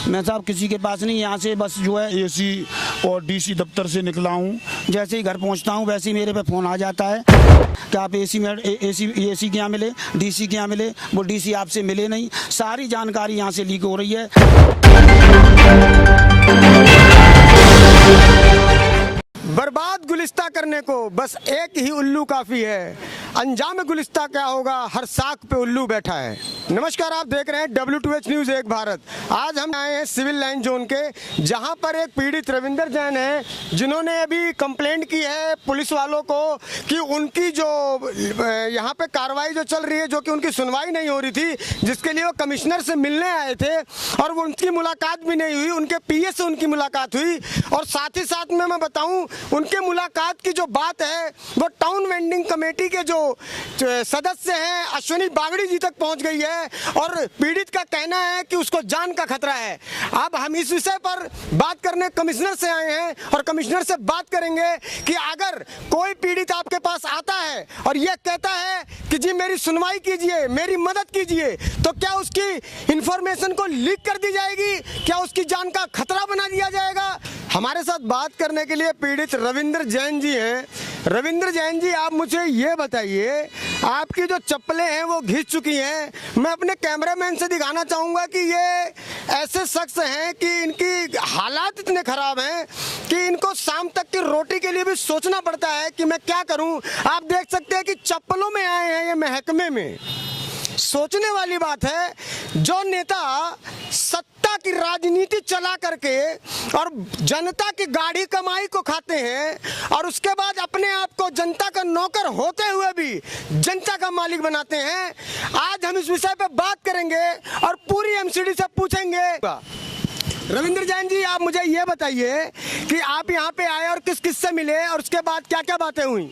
मैं साहब किसी के पास नहीं, यहाँ से बस जो है एसी और डीसी दफ्तर से निकला हूँ। जैसे ही घर पहुँचता हूँ वैसे ही मेरे पे फ़ोन आ जाता है कि आप एसी के यहाँ मिले, डीसी के यहाँ मिले। वो डीसी आपसे मिले नहीं। सारी जानकारी यहाँ से लीक हो रही है। बर्बाद गुलिस्ता करने को बस एक ही उल्लू काफी है। अंजाम गुलिस्ता क्या होगा, हर साख पे उल्लू बैठा है। नमस्कार, आप देख रहे हैं W2H न्यूज एक भारत। आज हम आए हैं सिविल लाइन जोन के, जहां पर एक पीड़ित रविंदर जैन है, जिन्होंने अभी कंप्लेंट की है पुलिस वालों को कि उनकी जो यहां पे कार्रवाई जो चल रही है, जो कि उनकी सुनवाई नहीं हो रही थी, जिसके लिए वो कमिश्नर से मिलने आए थे और वो उनकी मुलाकात भी नहीं हुई। उनके पीए से उनकी मुलाकात हुई और साथ ही साथ में मैं बताऊं, उनके मुलाकात की जो बात है वो टाउन वेंडिंग कमेटी के जो सदस्य हैं अश्विनी बागड़ी जी तक पहुंच गई है और पीड़ित का कहना है कि उसको जान का खतरा है। अब हम इस विषय पर बात करने कमिश्नर से आए हैं और कमिश्नर से बात करेंगे कि अगर कोई पीड़ित आपके पास आता है और यह कहता है कि जी मेरी सुनवाई कीजिए, मेरी मदद कीजिए, तो क्या उसकी इंफॉर्मेशन को लीक कर दी जाएगी? क्या उसकी जान का खतरा बना दिया जाएगा? हमारे साथ बात करने के लिए पीड़ित रविंदर जैन जी हैं। रविंदर जैन जी, आप मुझे ये बताइए, आपकी जो चप्पलें हैं वो घिस चुकी हैं। मैं अपने कैमरामैन से दिखाना चाहूंगा कि ये ऐसे शख्स हैं कि इनकी हालात इतने खराब हैं कि इनको शाम तक की रोटी के लिए भी सोचना पड़ता है कि मैं क्या करूं। आप देख सकते हैं कि चप्पलों में आए हैं ये महकमे में। सोचने वाली बात है, जो नेता सत्ता की राजनीति चला करके और जनता की गाढ़ी कमाई को खाते हैं और उसके बाद अपने आप को जनता का नौकर होते हुए भी जनता का मालिक बनाते हैं, आज हम इस विषय पे बात करेंगे और पूरी एमसीडी से पूछेंगे। रविंदर जैन जी, आप मुझे ये बताइए कि आप यहाँ पे आए और किस किस से मिले और उसके बाद क्या क्या बातें हुई?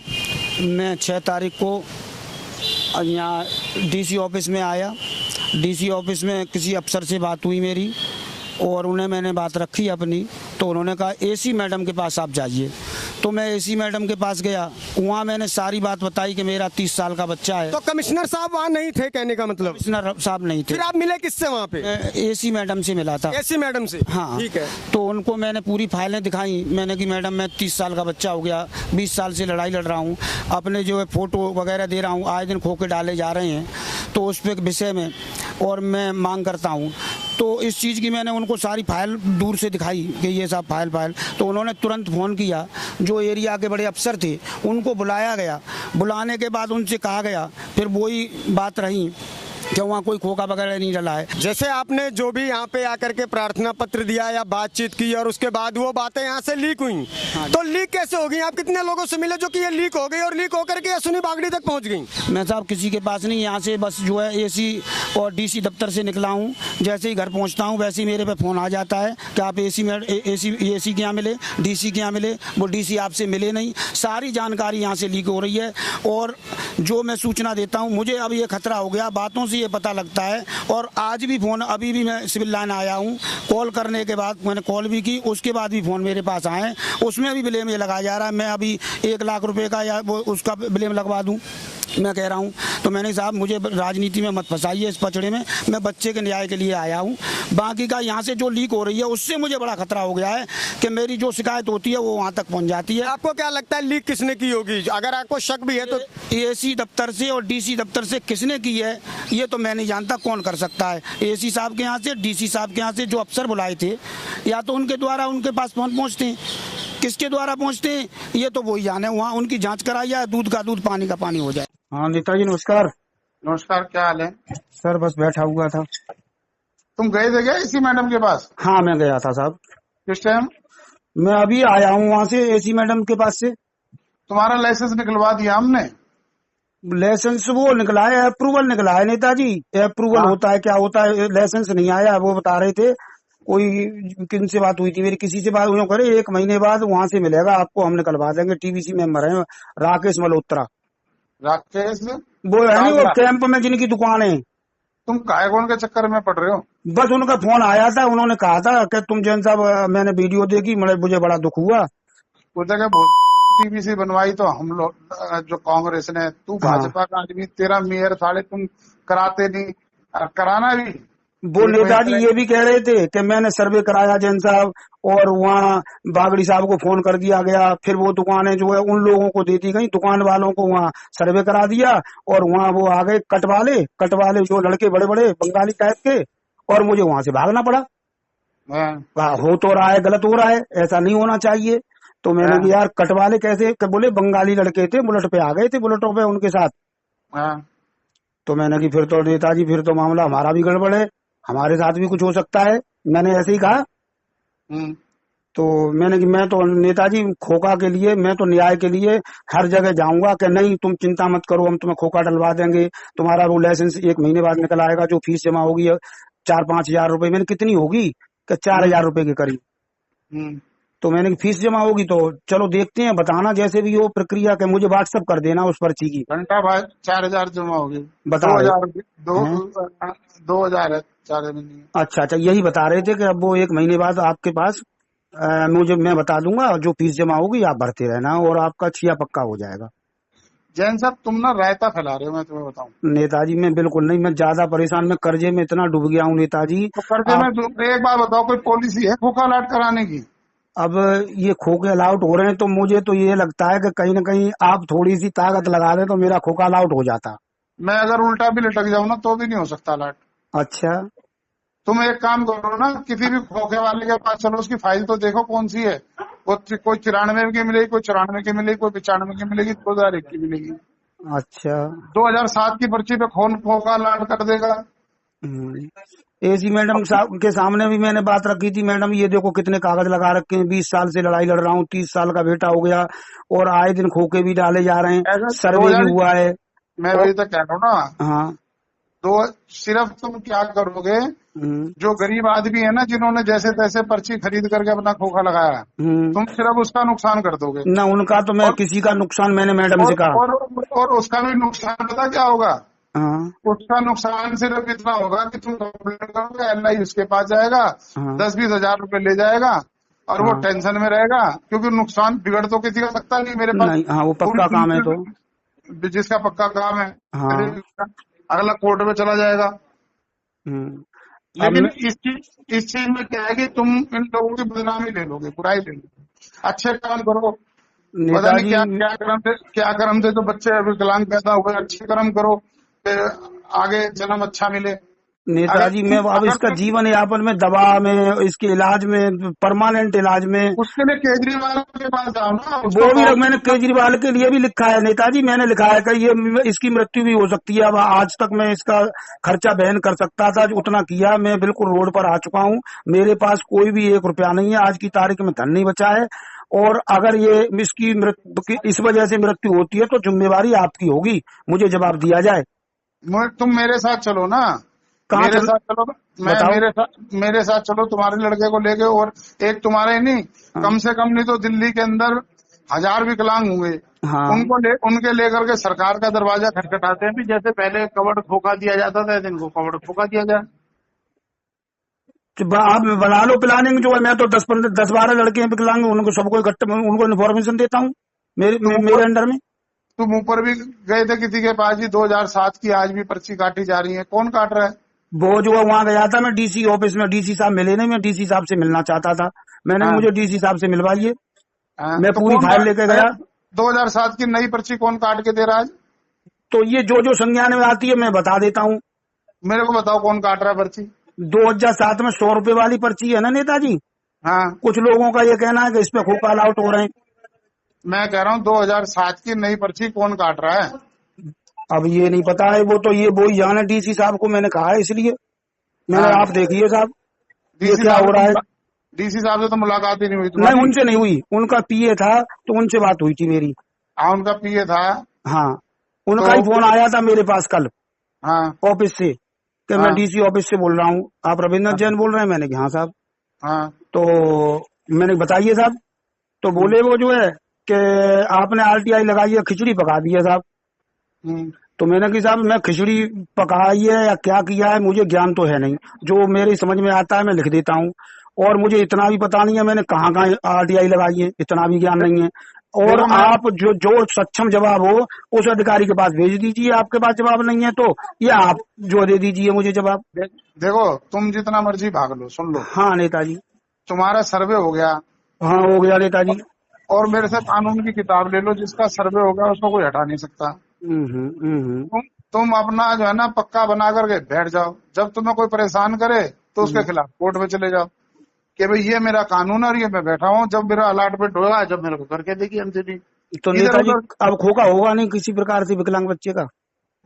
मैं 6 तारीख को यहाँ डीसी ऑफिस में आया। डीसी ऑफिस में किसी अफसर से बात हुई मेरी और उन्हें मैंने बात रखी अपनी, तो उन्होंने कहा एसी मैडम के पास आप जाइए। तो मैं एसी मैडम के पास गया, वहाँ मैंने सारी बात बताई कि मेरा 30 साल का बच्चा है। तो कमिश्नर साहब वहाँ नहीं थे, कहने का मतलब? कमिश्नर साहब नहीं थे। फिर आप मिले किससे वहाँ पे? एसी मैडम से मिला था। एसी मैडम से? हाँ, ठीक है। तो उनको मैंने पूरी फाइलें दिखाई। मैंने कि मैडम, मैं 30 साल का बच्चा हो गया, 20 साल से लड़ाई लड़ रहा हूँ, अपने जो है फोटो वगैरह दे रहा हूँ, आए दिन खोके डाले जा रहे हैं, तो उस पर विषय में और मैं मांग करता हूँ। तो इस चीज़ की मैंने उनको सारी फाइल दूर से दिखाई कि ये सब फाइल। तो उन्होंने तुरंत फ़ोन किया, जो एरिया के बड़े अफसर थे उनको बुलाया गया। बुलाने के बाद उनसे कहा गया, फिर वही बात रही कि वहाँ कोई खोखा वगैरह नहीं डला है। जैसे आपने जो भी यहाँ पे आकर के प्रार्थना पत्र दिया या बातचीत की और उसके बाद वो बातें यहाँ से लीक हुई, हाँ, तो लीक कैसे हो गई? आप कितने लोगों से मिले जो कि ये लीक हो गई और लीक होकर के अश्विनी बागड़ी तक पहुँच गई? मैं साहब किसी के पास नहीं, यहाँ से बस जो है एसी और डीसी दफ्तर से निकला हूँ। जैसे ही घर पहुँचता हूँ वैसे ही मेरे पे फ़ोन आ जाता है कि आप एसी के यहाँ मिले, डीसी के यहाँ मिले। वो डीसी आपसे मिले नहीं। सारी जानकारी यहाँ से लीक हो रही है और जो मैं सूचना देता हूँ, मुझे अब ये खतरा हो गया, बातों से ये पता लगता है। और आज भी फ़ोन, अभी भी मैं सिविल लाइन आया हूँ, कॉल करने के बाद मैंने कॉल भी की, उसके बाद भी फ़ोन मेरे पास आए, उसमें भी ब्लेम ये लगाया जा रहा है मैं अभी 1 लाख रुपए का या वो उसका ब्लेम लगवा दूँ, मैं कह रहा हूँ। तो मैंने साहब, मुझे राजनीति में मत फंसाइए इस पचड़े में, मैं बच्चे के न्याय के लिए आया हूँ। बाकी का यहाँ से जो लीक हो रही है उससे मुझे बड़ा खतरा हो गया है कि मेरी जो शिकायत होती है वो वहाँ तक पहुँच जाती है। आपको क्या लगता है लीक किसने की होगी? अगर आपको शक भी है तो एसी दफ्तर से और डीसी दफ्तर से किसने की है ये तो मैं नहीं जानता, कौन कर सकता है। एसी साहब के यहाँ से, डीसी साहब के यहाँ से जो अफसर बुलाए थे, या तो उनके द्वारा उनके पास पहुँचते हैं, किसके द्वारा पहुँचते हैं ये तो वही जाने। वहाँ उनकी जाँच कराई जाए, दूध का दूध पानी का पानी हो जाए। हाँ नेताजी नमस्कार। नमस्कार, क्या हाल है? सर बस बैठा हुआ था। तुम गए थे क्या इसी मैडम के पास? हाँ मैं गया था साहब। किस टाइम? मैं अभी आया हूँ वहाँ से, एसी मैडम के पास से। तुम्हारा लाइसेंस निकलवा दिया हमने। लाइसेंस वो निकला है, अप्रूवल निकला है नेताजी। अप्रूवल हाँ। होता है, क्या होता है, लाइसेंस नहीं आया। वो बता रहे थे, कोई किन से बात हुई थी मेरी, किसी से बात हुई करे, 1 महीने बाद वहाँ से मिलेगा आपको, हम निकलवा देंगे। टीबीसी मेंबर है राकेश मल्होत्रा। राकेश वो है नहीं, वो कैंप में जिनकी दुकान है। तुम कायगोन के चक्कर में पड़ रहे हो? बस उनका फोन आया था, उन्होंने कहा था कि तुम जैन साहब, मैंने वीडियो देखी, मुझे बड़ा दुख हुआ। उस जगह टीबीसी बनवाई तो हम लोग जो कांग्रेस ने, तू भाजपा का आदमी, तेरा मेयर साले तुम कराते नहीं, कराना भी। वो एक नेताजी महीने ये भी कह रहे थे कि मैंने सर्वे कराया जैन साहब, और वहाँ बागड़ी साहब को फोन कर दिया गया, फिर वो दुकानें जो है उन लोगों को देती गई, दुकान वालों को वहाँ सर्वे करा दिया, और वहाँ वो आ गए कटवाले जो लड़के बड़े बड़े बंगाली टाइप के, और मुझे वहां से भागना पड़ा। हाँ, हो तो रहा है, गलत हो रहा है, ऐसा नहीं होना चाहिए। तो मैंने हाँ, कहा यार कटवाले कैसे, बोले बंगाली लड़के थे, बुलेट पे आ गए थे, बुलेटों पे उनके साथ। हाँ, तो मैंने कि फिर तो नेताजी, फिर तो मामला हमारा भी गड़बड़ है, हमारे साथ भी कुछ हो सकता है, मैंने ऐसे ही कहा। हम्म, तो मैंने कि मैं तो नेताजी खोखा के लिए, मैं तो न्याय के लिए हर जगह जाऊंगा, कि नहीं तुम चिंता मत करो, हम तुम्हें खोखा डलवा देंगे, तुम्हारा वो लाइसेंस 1 महीने बाद निकल आएगा, जो फीस जमा होगी 4-5 हजार रुपए, मैंने कितनी होगी कि 4 हजार रुपए के करीब। हम्म। तो मैंने कि फीस जमा होगी तो चलो देखते हैं, बताना जैसे भी हो प्रक्रिया, के मुझे व्हाट्सअप कर देना उस पर्ची की। घंटा भाई 4 हजार जमा होगी। बता दो रहे हजार दो हैं। 2 हजार है, 4 में नहीं है। अच्छा, यही बता रहे थे कि अब वो 1 महीने बाद आपके पास मुझे, मैं बता दूंगा, जो फीस जमा होगी आप भरते रहना, और आपका छिया पक्का हो जाएगा। जैन साहब तुम ना रायता फैला रहे हो, मैं तुम्हें बताऊं। नेताजी मैं बिल्कुल नहीं, मैं ज्यादा परेशान, मैं कर्जे में इतना डूब गया हूँ नेताजी। तो कर्जे में आप एक बार बताओ, कोई पॉलिसी है खोखा लाट कराने की? अब ये खोखे अलाउट हो रहे हैं, तो मुझे तो ये लगता है कि कहीं ना कहीं आप थोड़ी सी ताकत लगा दें तो मेरा खोखा अलाउट हो जाता। मैं अगर उल्टा भी लटक जाऊं ना तो भी नहीं हो सकता लाट। अच्छा। तुम एक काम करो ना, किसी भी खोखे वाले के पास चलो, उसकी फाइल तो देखो कौन सी है। वो कोई 94 की मिलेगी, कोई 94 की मिलेगी, कोई 95 की मिलेगी, 2001 की मिलेगी। अच्छा। 2007 की पर्ची पे कौन खोखा लाट कर देगा? एसी मैडम के सामने भी मैंने बात रखी थी, मैडम ये देखो कितने कागज लगा रखे हैं, 20 साल से लड़ाई लड़ रहा हूँ, 30 साल का बेटा हो गया, और आए दिन खोखे भी डाले जा रहे हैं, ऐसा सर्वे भी हुआ है। मैं वही तो कह रहा हूँ ना। हाँ। तो सिर्फ तुम क्या करोगे, हम्म, जो गरीब आदमी है ना, जिन्होंने जैसे तैसे पर्ची खरीद करके अपना खोखा लगाया, हम्म। तुम सिर्फ उसका नुकसान कर दोगे। ना उनका तो, मैं और किसी का नुकसान, मैंने मैडम से कहा। और उसका भी नुकसान पता क्या होगा? हाँ, उसका नुकसान सिर्फ इतना होगा कि तुम कंप्लेंट करोगे, एलआई उसके पास जाएगा, हाँ, 10-20 हजार रुपए ले जाएगा, और वो हाँ। टेंशन में रहेगा, क्योंकि नुकसान बिगड़ तो किसी का सकता नहीं। मेरे पास नहीं, हाँ वो पक्का काम है तो। जिसका पक्का काम है, हाँ। अगला कोर्ट में चला जाएगा। अब लेकिन मैं, इस चीज में क्या है कि तुम इन लोगों की बदनामी ले लोगे, बुराई ले लोगे। अच्छे काम करो, पता नहीं नेताजी क्या कर्म थे तो बच्चे विकलांग पैदा हुए। अच्छे कर्म करो कि आगे जन्म अच्छा मिले। नेताजी मैं अब अगर इसका तुम जीवन यापन में, दवा में, इसके इलाज में, परमानेंट इलाज में, उसके लिए केजरीवाल के पास जाओ ना, उसको वो भी कहो मैंने कि केजरीवाल के लिए भी लिखा है नेताजी, मैंने लिखा है कि ये इसकी मृत्यु भी हो सकती है। अब आज तक मैं इसका खर्चा बहन कर सकता था, उतना किया, मैं बिल्कुल रोड पर आ चुका हूँ, मेरे पास कोई भी 1 रुपया नहीं है, आज की तारीख में धन नहीं बचा है। और अगर ये इसकी मृत्यु, इस वजह से मृत्यु होती है, तो जिम्मेवारी आपकी होगी, मुझे जवाब दिया जाए। तुम मेरे साथ चलो ना, कहाँ मेरे चल, साथ चलो। बताओ। मेरे साथ चलो, तुम्हारे लड़के को लेके, और एक तुम्हारे ही नहीं, हाँ, कम से कम नहीं तो दिल्ली के अंदर 1000 विकलांग होंगे। हाँ। उनके लेकर के सरकार का दरवाजा खटखटाते हैं भी, जैसे पहले कवड़ खोखा दिया जाता था, इनको कवड़ खोखा दिया जाए। आप बना लो प्लानिंग, जो है मैं तो 10-12 लड़के हैं विकलांग, उनको सबको इकट्ठे, उनको इन्फॉर्मेशन देता हूँ मेरे अंडर में। तुम ऊपर भी गए थे किसी के पास जी, 2007 की आज भी पर्ची काटी जा रही है, कौन काट रहा है? वो जो है वहां गया था मैं डीसी ऑफिस में, डीसी साहब मिले नहीं, मैं डीसी साहब से मिलना चाहता था, मैंने हाँ, मुझे डीसी साहब से मिलवाइए। मैं तो पूरी कौन फाइल लेके गया। 2007 की नई पर्ची कौन काट के दे रहा है? तो ये जो संज्ञान में आती है मैं बता देता हूँ। मेरे को बताओ कौन काट रहा है पर्ची? 2007 में 100 रुपए वाली पर्ची है ना नेताजी, हाँ, कुछ लोगों का ये कहना है कि इस पे खोखा अलाउट हो रहे हैं। मैं कह रहा हूँ 2007 की नई पर्ची कौन काट रहा है? अब ये नहीं पता है, वो तो वो ही जाने, डीसी साहब को मैंने कहा है, इसलिए मैंने, हाँ, आप देखिए साहब ये डीसी क्या हो रहा है। डीसी साहब से तो मुलाकात ही नहीं हुई नहीं, तुम्हारी? उनसे नहीं हुई, उनका पीए था तो उनसे बात हुई थी मेरी। हाँ, उनका पीए था। हाँ, उनका ही फोन आया था मेरे पास कल हाँ, ऑफिस से, कि मैं हाँ, डीसी ऑफिस से बोल रहा हूँ, आप रविंद्र जैन बोल रहे हैं? मैंने कहा हाँ साहब। हाँ, तो मैंने बताइए साहब, तो बोले वो जो है कि आपने आरटीआई लगाई है, खिचड़ी पका दी है साहब। तो मैंने कहा साहब मैं खिचड़ी पकाई है या क्या किया है मुझे ज्ञान तो है नहीं, जो मेरी समझ में आता है मैं लिख देता हूँ, और मुझे इतना भी पता नहीं है मैंने कहाँ कहाँ आरटीआई लगाई है, इतना भी ज्ञान नहीं है। और देखो मैं आप जो सक्षम जवाब हो उस अधिकारी के पास भेज दीजिए, आपके पास जवाब नहीं है तो, या आप जो दे दीजिए मुझे जवाब। देखो तुम जितना मर्जी भाग लो, सुन लो, हाँ नेताजी। तुम्हारा सर्वे हो गया हाँ हो गया नेताजी। और मेरे से कानून की किताब ले लो, जिसका सर्वे होगा उसको कोई हटा नहीं सकता। हम्म। तुम अपना जो है ना पक्का बना करके बैठ जाओ, जब तुम्हें कोई परेशान करे तो उसके खिलाफ कोर्ट में चले जाओ कि भाई ये मेरा कानून है और ये मैं बैठा हूँ, जब मेरा अलॉटमेंट होगा जब मेरे को करके देगी एमसीडी। तो इधर नेताजी उधर अब खोखा होगा नहीं किसी प्रकार से विकलांग बच्चे का?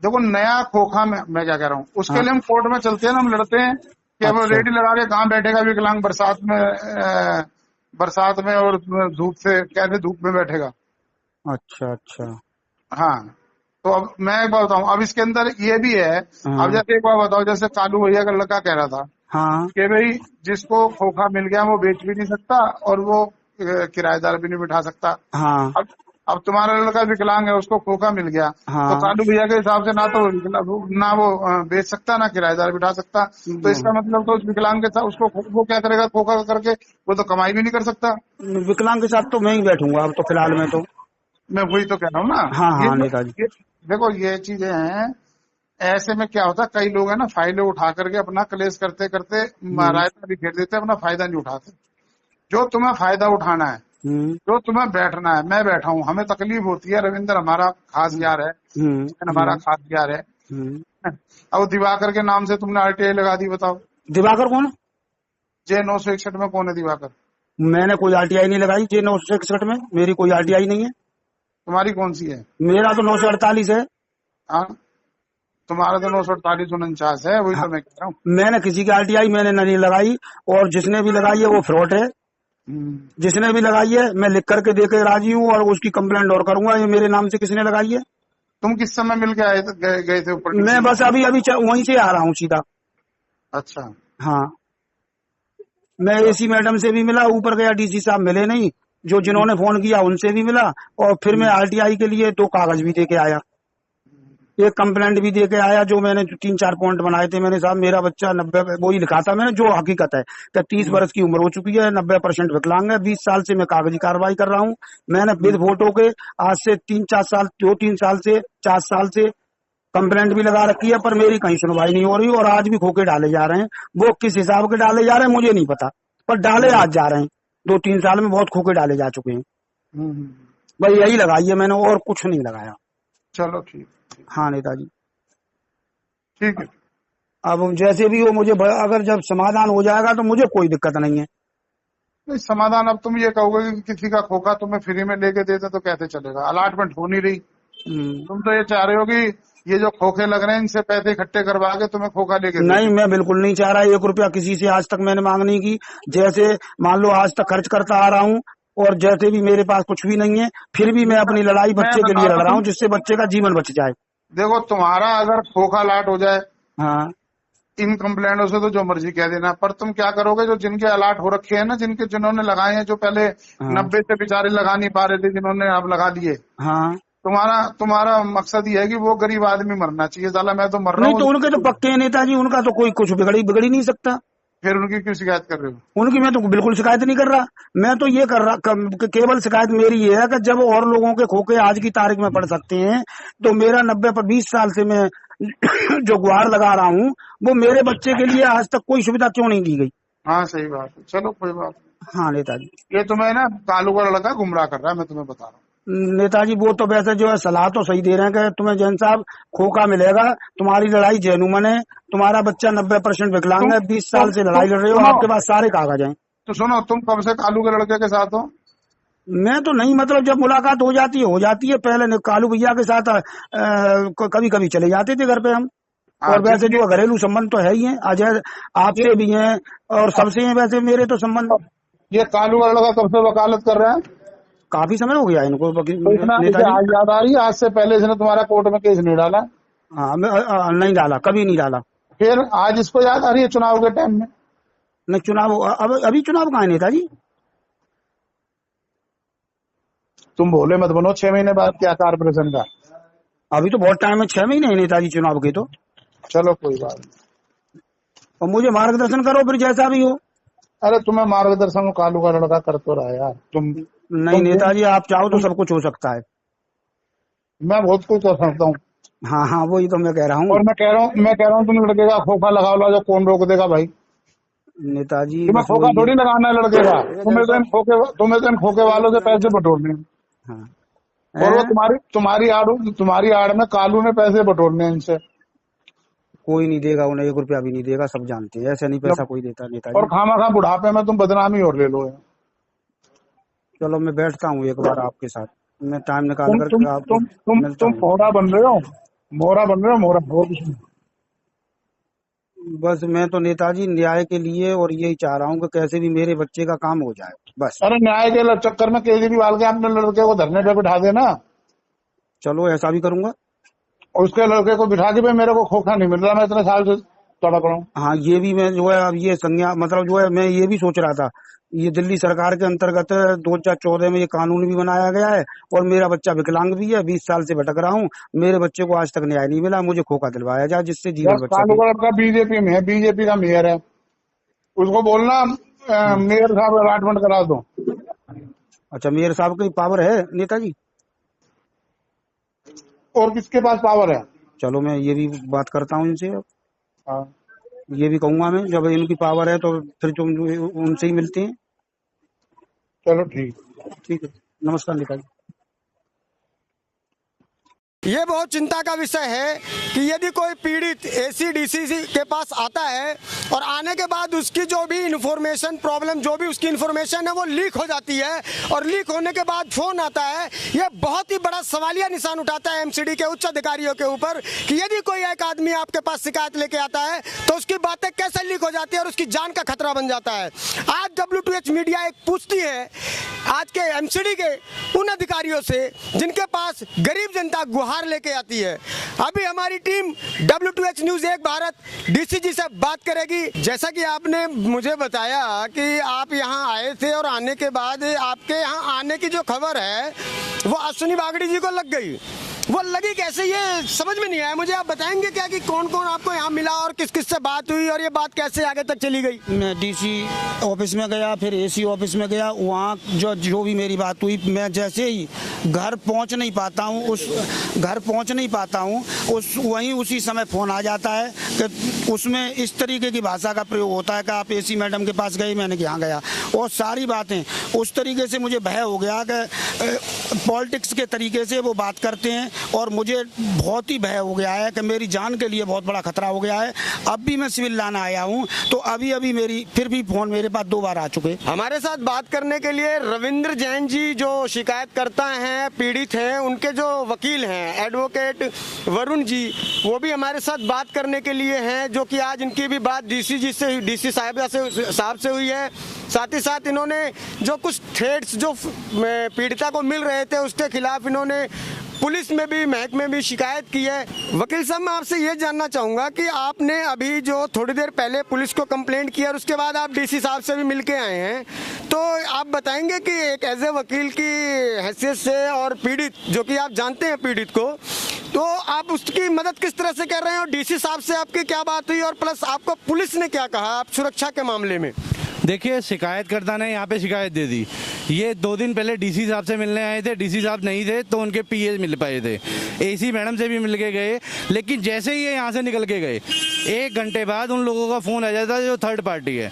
देखो नया खोखा मैं क्या कह रहा हूँ, उसके हाँ। लिए हम कोर्ट में चलते हैं ना, हम लड़ते हैं कि अब अच्छा रेडी लगा के कहाँ बैठेगा विकलांग बरसात में और धूप से, कैसे धूप में बैठेगा। अच्छा अच्छा। हाँ, तो अब मैं एक बात बताऊं, अब इसके अंदर ये भी है। हाँ अब जैसे एक बात बताओ, जैसे कालू भैया का लड़का कह रहा था हाँ कि भाई जिसको खोखा मिल गया वो बेच भी नहीं सकता और वो किराएदार भी नहीं बिठा सकता। हाँ अब तुम्हारा लड़का विकलांग है, उसको खोखा मिल गया, हाँ। तो कालू भैया के हिसाब से ना तो ना वो बेच सकता ना किराएदार बिठा सकता। तो इसका मतलब तो उस विकलांग के साथ उसको वो क्या करेगा, खोखा करके वो तो कमाई भी नहीं कर सकता। विकलांग के साथ तो मैं ही बैठूंगा अब तो फिलहाल में तो। मैं वही तो कह रहा हूँ ना। हाँ हाँ नेताजी। देखो ये चीजें हैं, ऐसे में क्या होता है, कई लोग है ना फाइलें उठा करके अपना क्लेश करते करते रायता भी घेर देते, अपना फायदा नहीं उठाते। जो तुम्हें फायदा उठाना है, जो तुम्हें बैठना है, मैं बैठा हूँ, हमें तकलीफ होती है। रविंद्र हमारा खास यार है, हमारा खास यार है। अब दिवाकर के नाम से तुमने आरटीआई लगा दी, बताओ। दिवाकर कौन? J961 में कौन है दिवाकर? मैंने कोई आरटीआई नहीं लगाई J961 में, मेरी कोई आरटीआई नहीं है। तुम्हारी कौन सी है? मेरा तो 948 है। हाँ, तुम्हारा तो 948-49 है, वही तो मैं कह रहा हूँ। मैंने किसी की आरटीआई मैंने नहीं लगाई, और जिसने भी लगाई है वो फ्रॉड है। जिसने भी लगाई है मैं लिख करके दे के राजी हूँ और उसकी कंप्लेंट और करूंगा। ये मेरे नाम से किसने लगाई है? तुम किस समय मिल के आए गए थे ऊपर? मैं बस अभी अभी वहीं से आ रहा हूँ सीधा। अच्छा। हाँ, मैं एसी मैडम से भी मिला, ऊपर गया डीसी साहब मिले नहीं, जो जिन्होंने फोन किया उनसे भी मिला, और फिर मैं आरटीआई के लिए 2 कागज भी दे के आया, एक कंप्लेंट भी दे के आया। जो मैंने 3-4 पॉइंट बनाए थे, मैंने साहब मेरा बच्चा 90, वो ही लिखा था मैंने जो हकीकत है कि 30 वर्ष की उम्र हो चुकी है, 90% विकलांग है, 20 साल से मैं कागजी कार्रवाई कर रहा हूँ। मैंने विद फोटो के आज से 3-4 साल 2-3 साल से 4 साल से कंप्लेंट भी लगा रखी है, पर मेरी कहीं सुनवाई नहीं हो रही, और आज भी खोखे डाले जा रहे हैं। वो किस हिसाब के डाले जा रहे हैं मुझे नहीं पता, पर डाले आज जा रहे हैं। 2-3 साल में बहुत खोखे डाले जा चुके हैं। भाई यही लगाई है मैंने, और कुछ नहीं लगाया। चलो ठीक। हाँ नेताजी ठीक है। अब जैसे भी हो, मुझे अगर जब समाधान हो जाएगा तो मुझे कोई दिक्कत नहीं है। नहीं समाधान, अब तुम ये कहोगे कि किसी का खोखा तुम्हें फ्री में लेके देते तो कैसे चलेगा? अलॉटमेंट हो नहीं रही। तुम तो ये चाह रहे हो कि ये जो खोखे लग रहे हैं इनसे पैसे इकट्ठे करवा के तुम्हें खोखा लेके नहीं, मैं बिल्कुल नहीं चाह रहा। 1 रुपया किसी से आज तक मैंने मांग नहीं की। जैसे मान लो आज तक खर्च करता आ रहा हूँ, और जैसे भी मेरे पास कुछ भी नहीं है, फिर भी मैं अपनी लड़ाई बच्चे के लिए लड़ रहा हूँ, जिससे बच्चे का जीवन बच जाए। देखो तुम्हारा अगर खोखा लाट हो जाए, हाँ, इन कंप्लेंटों से तो जो मर्जी कह देना, पर तुम क्या करोगे? जो जिनके अलाट हो रखे हैं ना, जिन्होंने लगाए हैं, जो पहले 90 से बेचारे लगा नहीं पा रहे थे, जिन्होंने अब लगा दिए, हाँ, तुम्हारा मकसद ये है कि वो गरीब आदमी मरना चाहिए। साला मैं तो मर रहा नहीं हूँ। तो उनके तो पक्के हैं नेताजी, उनका तो कोई कुछ बिगड़ी नहीं सकता। फिर उनकी क्यों शिकायत कर रहे हो? उनकी मैं तो बिल्कुल शिकायत नहीं कर रहा। मैं तो ये कर रहा, केवल शिकायत मेरी ये है कि जब और लोगों के खोखे आज की तारीख में पड़ सकते हैं, तो मेरा 90 पर 20 साल से मैं जो गुहार लगा रहा हूँ, वो मेरे बच्चे के लिए आज तक कोई सुविधा क्यों नहीं दी गई? हाँ सही बात है, चलो कोई बात नहीं। हाँ नेताजी, ये तुम्हें ना कालू का लड़का गुमराह कर रहा है, मैं तुम्हें बता रहा हूँ। नेताजी वो तो वैसे जो है सलाह तो सही दे रहे हैं कि तुम्हें जैन साहब खोखा मिलेगा, तुम्हारी लड़ाई जेनुमन है, तुम्हारा बच्चा 90% विकलांग है, 20 साल से लड़ाई लड़ रहे हो, आपके पास सारे कागज हैं। तो सुनो, तुम कब से कालू के लड़के के साथ हो? मैं तो नहीं, मतलब जब मुलाकात हो जाती है। पहले कालू भैया के साथ कभी कभी चले जाते थे घर पे हम, और वैसे जो घरेलू संबंध तो है ही है, अजय आपसे भी हैं और सबसे हैं वैसे मेरे तो संबंध। ये कालू का लड़का कब से वकालत कर रहा है? काफी समय हो गया इनको। नेताजी आज याद आ रही है? आज से पहले इसने तुम्हारा कोर्ट में केस नहीं डाला? हाँ, नहीं डाला, कभी नहीं डाला। फिर आज इसको याद आ रही है चुनाव के टाइम में? नहीं, चुनाव अभी चुनाव कहाँ है नेताजी? तुम भोले मत बनो, 6 महीने बाद क्या कारपोरेशन का? अभी तो बहुत टाइम है, 6 महीने है नेताजी चुनाव के तो। चलो कोई बात नहीं, और मुझे मार्गदर्शन करो फिर जैसा भी हो। अरे तुम्हें मार्गदर्शन को कालू का लड़का कर तो रहा है यार नहीं नेताजी, आप चाहो तो सब कुछ हो सकता है। मैं बहुत कुछ कर सकता हूँ। हाँ हाँ, वही तो मैं कह रहा हूँ। और मैं कह रहा हूँ तुम लड़के का खोखा लगा लो, जो कौन रोक देगा भाई। नेताजी तुम्हें बस खोखा वही थोड़ी है। लगाना है लड़के का, तुम्हें तो इन खोखे वालों से पैसे बटोरने हैं। हाँ और वो हैं? तुम्हारी आड़ में कालू ने पैसे बटोरने हैं इनसे। कोई नहीं देगा उन्हें, 1 रुपया भी नहीं देगा, सब जानते हैं। ऐसे नहीं पैसा कोई देता और नेताजी। खामा बुढ़ापे में तुम बदनामी और ले लो। चलो मैं बैठता हूँ एक बार आपके साथ, मैं टाइम निकाल कर आपको मिलता तुम हूँ। मोहरा बन रहे हो, मोहरा और कुछ नहीं। बस मैं तो नेताजी न्याय के लिए और यही चाह रहा हूँ कि कैसे भी मेरे बच्चे का काम हो जाए बस। अरे न्याय के चक्कर में केजरीवाल के अपने लड़के को धरने पे बिठा देना, चलो ऐसा भी करूंगा। और उसके लड़के को बिठा के भाई मेरे को खोखा नहीं मिल रहा, मैं इतने साल से तड़प रहा हूँ। हाँ ये भी मैं जो है अब ये संज्ञा मतलब जो है मैं ये भी सोच रहा था, ये दिल्ली सरकार के अंतर्गत 2014 में ये कानून भी बनाया गया है और मेरा बच्चा विकलांग भी है, 20 साल से भटक रहा हूँ, मेरे बच्चे को आज तक न्याय नहीं मिला, मुझे खोखा दिलवाया जाए जिससे जीवन बच कालू सके। का बीजेपी में है, बीजेपी का मेयर है, उसको बोलना मेयर साहब अलॉटमेंट करा दो। अच्छा मेयर साहब की पावर है नेताजी? और किसके पास पावर है? चलो मैं ये भी बात करता हूँ इनसे, हाँ। ये भी कहूंगा मैं, जब इनकी पावर है तो फिर तुम उनसे ही मिलते हैं। चलो ठीक है, नमस्कार नेताजी। ये बहुत चिंता का विषय है कि यदि कोई पीड़ित एसीडीसी के पास आता है और आने के बाद उसकी जो भी इन्फॉर्मेशन प्रॉब्लम जो भी उसकी इन्फॉर्मेशन है वो लीक हो जाती है और लीक होने के बाद फोन आता है, ये बहुत ही बड़ा सवालिया निशान उठाता है एमसीडी के उच्च अधिकारियों के ऊपर कि यदि कोई एक आदमी आपके पास शिकायत लेके आता है तो उसकी बातें कैसे लीक हो जाती है और उसकी जान का खतरा बन जाता है। आज WTH मीडिया एक पूछती है आज के एमसीडी के उन अधिकारियों से जिनके पास गरीब जनता गुहार लेके आती है। अभी हमारी team WTH news 1 Bharat DCG से बात करेगी। जैसा कि आपने मुझे बताया कि आप यहाँ आए थे और आने के बाद आपके यहाँ आने की जो खबर है वो अश्विनी बागड़ी जी को लग गई, वो लगी कैसे ये समझ में नहीं आया मुझे। आप बताएंगे क्या कि कौन कौन आपको यहाँ मिला और किस किस से बात हुई और ये बात कैसे आगे तक चली गई? मैं डीसी ऑफिस में गया, फिर एसी ऑफिस में गया, वहाँ जो भी मेरी बात हुई, मैं जैसे ही घर पहुँच नहीं पाता हूँ वहीं उसी समय फ़ोन आ जाता है कि उसमें इस तरीके की भाषा का प्रयोग होता है कि आप एसी मैडम के पास गए, मैंने यहाँ गया, और सारी बातें उस तरीके से मुझे भय हो गया कि पॉलिटिक्स के तरीके से वो बात करते हैं और मुझे बहुत ही भय हो गया है कि मेरी जान के लिए बहुत बड़ा खतरा हो गया है। अब भी मैं सिविल लाना आया हूँ तो अभी मेरी फिर भी फोन मेरे पास 2 बार आ चुके। हमारे साथ बात करने के लिए रविंद्र जैन जी जो शिकायतकर्ता हैं, पीड़ित हैं, उनके जो वकील हैं एडवोकेट वरुण जी, वो भी हमारे साथ बात करने के लिए हैं, जो कि आज इनकी भी बात डीसी साहब से हुई है। साथ ही साथ इन्होंने जो कुछ थ्रेट्स जो पीड़िता को मिल रहे थे उसके खिलाफ इन्होंने पुलिस में भी महकमे में भी शिकायत की है। वकील साहब मैं आपसे ये जानना चाहूंगा कि आपने अभी जो थोड़ी देर पहले पुलिस को कंप्लेंट किया और उसके बाद आप डीसी साहब से भी मिलके आए हैं, तो आप बताएंगे कि एक एज ए वकील की हैसियत से और पीड़ित जो कि आप जानते हैं पीड़ित को, तो आप उसकी मदद किस तरह से कर रहे हैं और डीसी साहब से आपकी क्या बात हुई और प्लस आपको पुलिस ने क्या कहा आप सुरक्षा के मामले में? देखिए, शिकायतकर्ता ने यहाँ पे शिकायत दे दी। ये 2 दिन पहले डीसी साहब से मिलने आए थे, डीसी साहब नहीं थे तो उनके पीए मिल पाए थे, एसी मैडम से भी मिल के गए, लेकिन जैसे ही ये यहाँ से निकल के गए 1 घंटे बाद उन लोगों का फ़ोन आ जाता है जो थर्ड पार्टी है।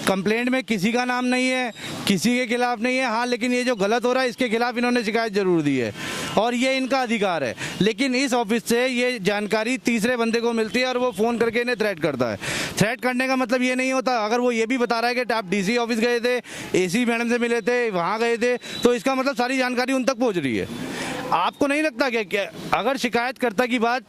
कंप्लेंट में किसी का नाम नहीं है, किसी के खिलाफ नहीं है, हाँ लेकिन ये जो गलत हो रहा है इसके खिलाफ इन्होंने शिकायत जरूर दी है और ये इनका अधिकार है। लेकिन इस ऑफिस से ये जानकारी तीसरे बंदे को मिलती है और वो फ़ोन करके इन्हें थ्रेट करता है। थ्रेट करने का मतलब ये नहीं होता, अगर वो ये भी बता रहा है कि आप डीसी ऑफिस गए थे, एसी मैडम से मिले थे, वहाँ गए थे, तो इसका मतलब सारी जानकारी उन तक पहुँच रही है। आपको नहीं लगता क्या अगर शिकायतकर्ता की बात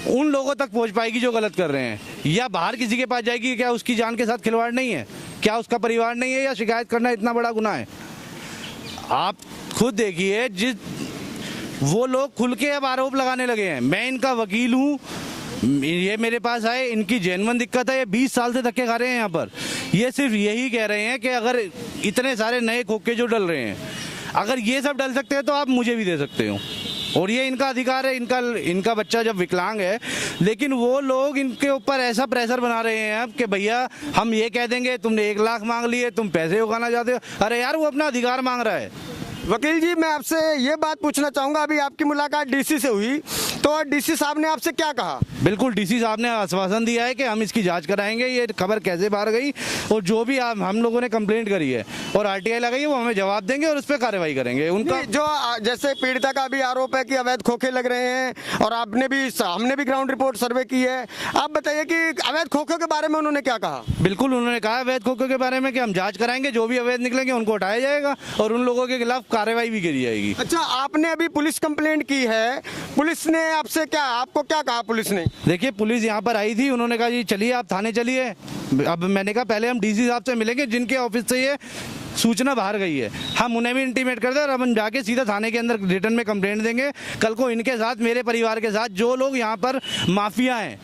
उन लोगों तक पहुँच पाएगी जो गलत कर रहे हैं, या बाहर किसी के पास जाएगी, क्या उसकी जान के साथ खिलवाड़ नहीं है? क्या उसका परिवार नहीं है? या शिकायत करना इतना बड़ा गुनाह है? आप खुद देखिए, वो लोग खुल के अब आरोप लगाने लगे हैं। मैं इनका वकील हूँ, ये मेरे पास आए, इनकी जेन्युइन दिक्कत है, ये 20 साल से धक्के खा रहे हैं यहाँ पर। ये सिर्फ यही कह रहे हैं कि अगर इतने सारे नए खोखे जो डल रहे हैं, अगर ये सब डल सकते हैं तो आप मुझे भी दे सकते हो। और ये इनका अधिकार है, इनका बच्चा जब विकलांग है, लेकिन वो लोग इनके ऊपर ऐसा प्रेशर बना रहे हैं अब कि भैया हम ये कह देंगे तुमने 1 लाख मांग लिए, तुम पैसे उगाना चाहते हो। अरे यार, वो अपना अधिकार मांग रहा है। वकील जी, मैं आपसे ये बात पूछना चाहूंगा, अभी आपकी मुलाकात डीसी से हुई तो डीसी साहब ने आपसे क्या कहा? बिल्कुल, डीसी साहब ने आश्वासन दिया है कि हम इसकी जांच कराएंगे, ये खबर कैसे बाहर गई और जो भी हम लोगों ने कंप्लेंट करी है और आरटीआई लगाई है वो हमें जवाब देंगे और उस पर कार्रवाई करेंगे। उनका जो जैसे पीड़िता का भी आरोप है कि अवैध खोखे लग रहे हैं और हमने भी ग्राउंड रिपोर्ट सर्वे की है, आप बताइए कि अवैध खोखों के बारे में उन्होंने क्या कहा? बिल्कुल, उन्होंने कहा अवैध खोखों के बारे में कि हम जांच कराएंगे, जो भी अवैध निकलेंगे उनको हटाया जाएगा और उन लोगों के खिलाफ कार्रवाई भी करी जाएगी। अच्छा, आपने अभी पुलिस कंप्लेंट की है, पुलिस ने आपसे आपको क्या कहा? पुलिस ने, देखिए, पुलिस यहाँ पर आई थी, उन्होंने कहा जी चलिए आप थाने चलिए। अब मैंने कहा पहले हम डीसी साहब से मिलेंगे जिनके ऑफिस से ये सूचना बाहर गई है, हम उन्हें भी इंटीमेट कर दें और हम जाके सीधा थाने के अंदर रिटर्न में कंप्लेंट देंगे। कल को इनके साथ, मेरे परिवार के साथ जो लोग यहाँ पर माफिया हैं,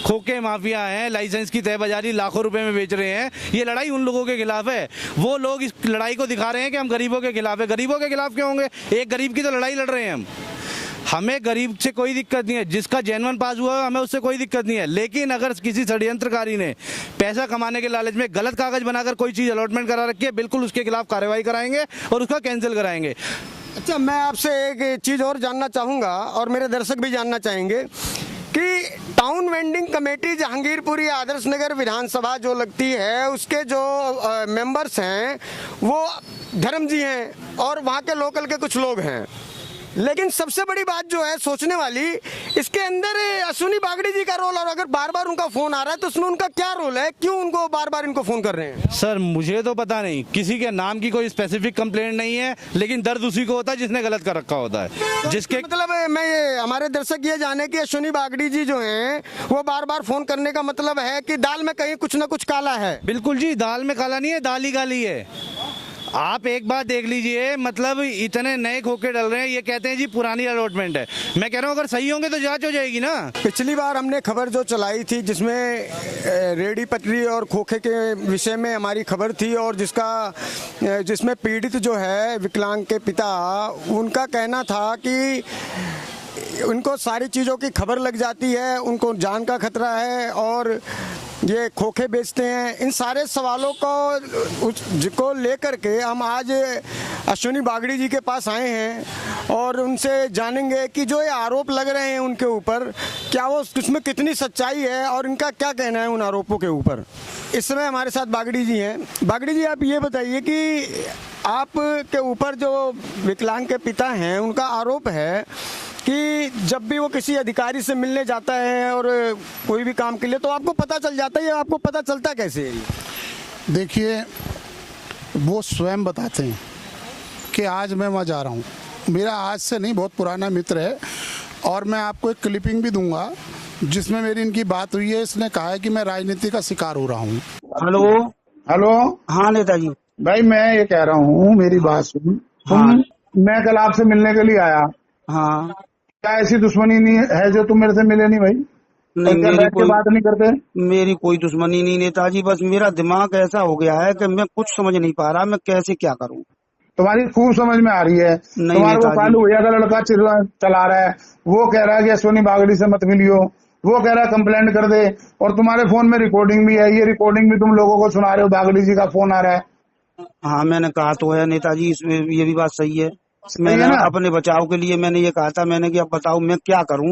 खोखे माफिया हैं, लाइसेंस की तय बाजारी लाखों रुपए में बेच रहे हैं, ये लड़ाई उन लोगों के खिलाफ है। वो लोग इस लड़ाई को दिखा रहे हैं कि हम गरीबों के खिलाफ है। गरीबों के खिलाफ क्यों होंगे? एक गरीब की तो लड़ाई लड़ रहे हैं हम। हमें गरीब से कोई दिक्कत नहीं है, जिसका जेन्युइन पास हुआ है हमें उससे कोई दिक्कत नहीं है, लेकिन अगर किसी षड्यंत्रकारी ने पैसा कमाने के लालच में गलत कागज बनाकर कोई चीज अलॉटमेंट करा रखी है, बिल्कुल उसके खिलाफ कार्रवाई कराएंगे और उसका कैंसिल कराएंगे। अच्छा, मैं आपसे एक चीज और जानना चाहूंगा और मेरे दर्शक भी जानना चाहेंगे कि town vending committee Jahangirpuri Adarsh Nagar विधानसभा जो लगती है, उसके जो मेंबर्स हैं वो धर्म जी हैं और वहाँ के लोकल के कुछ लोग हैं, लेकिन सबसे बड़ी बात जो है सोचने वाली, इसके अंदर अश्विनी बागड़ी जी का रोल, और अगर बार बार उनका फोन आ रहा है तो उसमें उनका क्या रोल है? क्यों उनको बार बार इनको फोन कर रहे हैं? सर, मुझे तो पता नहीं, किसी के नाम की कोई स्पेसिफिक कंप्लेंट नहीं है, लेकिन दर्द उसी को होता है जिसने गलत कर रखा होता है। तो जिसके मतलब हमारे दर्शक ये जाने कि अश्विनी बागड़ी जी जो हैं वो बार बार फोन करने का मतलब है कि दाल में कहीं कुछ ना कुछ काला है। बिल्कुल जी, दाल में काला नहीं है, दाल ही काली है। आप एक बात देख लीजिए, मतलब इतने नए खोखे डल रहे हैं, ये कहते हैं जी पुरानी अलॉटमेंट है। मैं कह रहा हूँ अगर सही होंगे तो जांच हो जाएगी ना। पिछली बार हमने खबर जो चलाई थी जिसमें रेडी पटरी और खोखे के विषय में हमारी खबर थी, और जिसमें पीड़ित जो है विकलांग के पिता, उनका कहना था कि उनको सारी चीज़ों की खबर लग जाती है, उनको जान का खतरा है और ये खोखे बेचते हैं। इन सारे सवालों को लेकर के हम आज अश्विनी बागड़ी जी के पास आए हैं और उनसे जानेंगे कि जो ये आरोप लग रहे हैं उनके ऊपर, क्या वो उसमें कितनी सच्चाई है और इनका क्या कहना है उन आरोपों के ऊपर। इस समय हमारे साथ बागड़ी जी हैं। बागड़ी जी, आप ये बताइए कि आप के ऊपर जो विकलांग के पिता हैं, उनका आरोप है कि जब भी वो किसी अधिकारी से मिलने जाता है और कोई भी काम के लिए, तो आपको पता चल जाता है। आपको पता चलता कैसे है? देखिए, वो स्वयं बताते हैं कि आज मैं वहाँ जा रहा हूँ। मेरा आज से नहीं, बहुत पुराना मित्र है और मैं आपको एक क्लिपिंग भी दूंगा जिसमें मेरी इनकी बात हुई है। इसने कहा है कि मैं राजनीति का शिकार हो रहा हूँ। हेलो हेलो, हाँ नेताजी। भाई मैं ये कह रहा हूँ, मेरी बात सुन। हाँ। मैं कल आपसे मिलने के लिए आया। हाँ, क्या ऐसी दुश्मनी नहीं है जो तुम मेरे से मिले नहीं भाई? नहीं, मेरी बात नहीं करते? मेरी कोई दुश्मनी नहीं नेताजी, बस मेरा दिमाग ऐसा हो गया है कि मैं कुछ समझ नहीं पा रहा, मैं कैसे क्या करूं। तुम्हारी खूब समझ में आ रही है। तुम्हारा वो कालू भैया का लड़का चला रहा है, वो कह रहा है कि अश्विनी बागड़ी से मत मिलियो, वो कह रहा है कंप्लेंट कर दे, और तुम्हारे फोन में रिकॉर्डिंग भी है। ये रिकॉर्डिंग भी तुम लोगों को सुना रहे हो, बागड़ी जी का फोन आ रहा है। हाँ, मैंने कहा तो है नेताजी, इसमें ये भी बात सही है। मैंने अपने बचाव के लिए मैंने ये कहा था, मैंने कि अब बताओ मैं क्या करूं,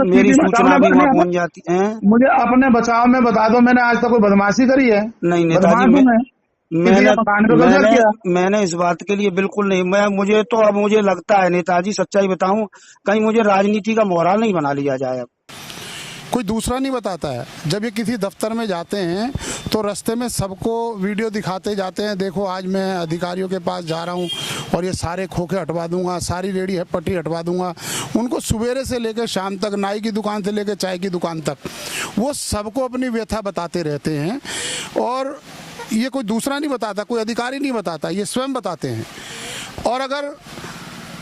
मेरी सूचना भी वहाँ पहुंच जाती है। मुझे अपने बचाव में बता दो, मैंने आज तक कोई बदमाशी करी है? नहीं नेताजी, मैंने इस बात के लिए बिल्कुल नहीं। मुझे लगता है नेताजी, सच्चाई बताऊं, कहीं मुझे राजनीति का मोहरा नहीं बना लिया जाए। अब कोई दूसरा नहीं बताता है। जब ये किसी दफ्तर में जाते हैं तो रास्ते में सबको वीडियो दिखाते जाते हैं, देखो आज मैं अधिकारियों के पास जा रहा हूँ और ये सारे खोखे हटवा दूंगा, सारी रेडी पट्टी हटवा दूंगा। उनको सुबेरे से लेकर शाम तक, नाई की दुकान से लेकर चाय की दुकान तक, वो सबको अपनी व्यथा बताते रहते हैं। और ये कोई दूसरा नहीं बताता, कोई अधिकारी नहीं बताता, ये स्वयं बताते हैं। और अगर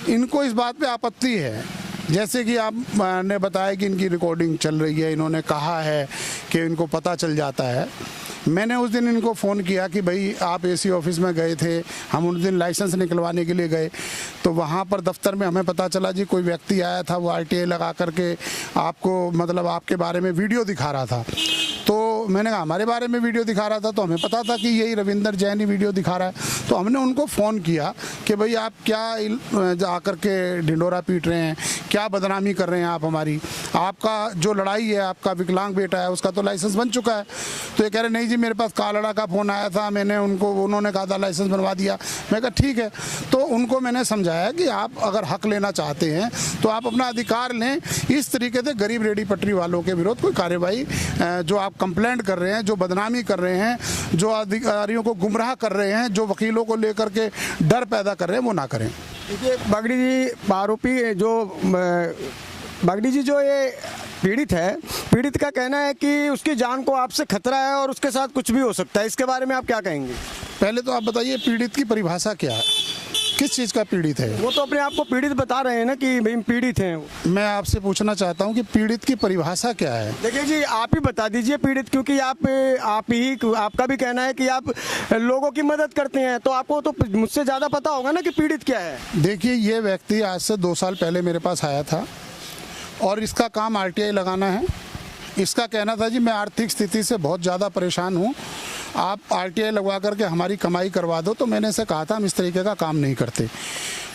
इनको इस बात पे आपत्ति है, जैसे कि आपने बताया कि इनकी रिकॉर्डिंग चल रही है, इन्होंने कहा है कि इनको पता चल जाता है, मैंने उस दिन इनको फ़ोन किया कि भाई आप एसी ऑफिस में गए थे, हम उस दिन लाइसेंस निकलवाने के लिए गए, तो वहाँ पर दफ्तर में हमें पता चला जी कोई व्यक्ति आया था, वो RTI लगा करके आपको मतलब आपके बारे में वीडियो दिखा रहा था। तो मैंने कहा हमारे बारे में वीडियो दिखा रहा था, तो हमें पता था कि यही रविंदर जैन ही वीडियो दिखा रहा है। तो हमने उनको फ़ोन किया कि भाई आप क्या जा कर के ढिंडोरा पीट रहे हैं, क्या बदनामी कर रहे हैं आप हमारी, आपका जो लड़ाई है, आपका विकलांग बेटा है उसका तो लाइसेंस बन चुका है। तो ये कह रहे नहीं जी मेरे पास कालड़ा का फ़ोन आया था, उन्होंने कहा था लाइसेंस बनवा दिया। मैं कहा ठीक है। तो उनको मैंने समझाया कि आप अगर हक लेना चाहते हैं तो आप अपना अधिकार लें, इस तरीके से गरीब रेडी पटरी वालों के विरोध कोई कार्रवाई जो आप कंप्लेंट कर रहे हैं, जो बदनामी कर रहे हैं, जो अधिकारियों को गुमराह कर रहे हैं, जो वकीलों को लेकर के डर पैदा कर रहे हैं, वो ना करें। देखिए बागड़ी जी, आरोपी जो बागड़ी जी जो ये पीड़ित है, पीड़ित का कहना है कि उसकी जान को आपसे खतरा है और उसके साथ कुछ भी हो सकता है। इसके बारे में आप क्या कहेंगे? पहले तो आप बताइए पीड़ित की परिभाषा क्या है, किस चीज़ का पीड़ित है? वो तो अपने आप को पीड़ित बता रहे हैं ना कि भाई पीड़ित हैं। मैं आपसे पूछना चाहता हूं कि पीड़ित की परिभाषा क्या है? देखिए जी, आप ही बता दीजिए पीड़ित, क्योंकि आपका भी कहना है कि आप लोगों की मदद करते हैं, तो आपको तो मुझसे ज़्यादा पता होगा ना कि पीड़ित क्या है। देखिए ये व्यक्ति आज से 2 साल पहले मेरे पास आया था और इसका काम RTI लगाना है। इसका कहना था जी मैं आर्थिक स्थिति से बहुत ज़्यादा परेशान हूँ, आप RTI लगवा करके हमारी कमाई करवा दो। तो मैंने इसे कहा था हम इस तरीके का काम नहीं करते।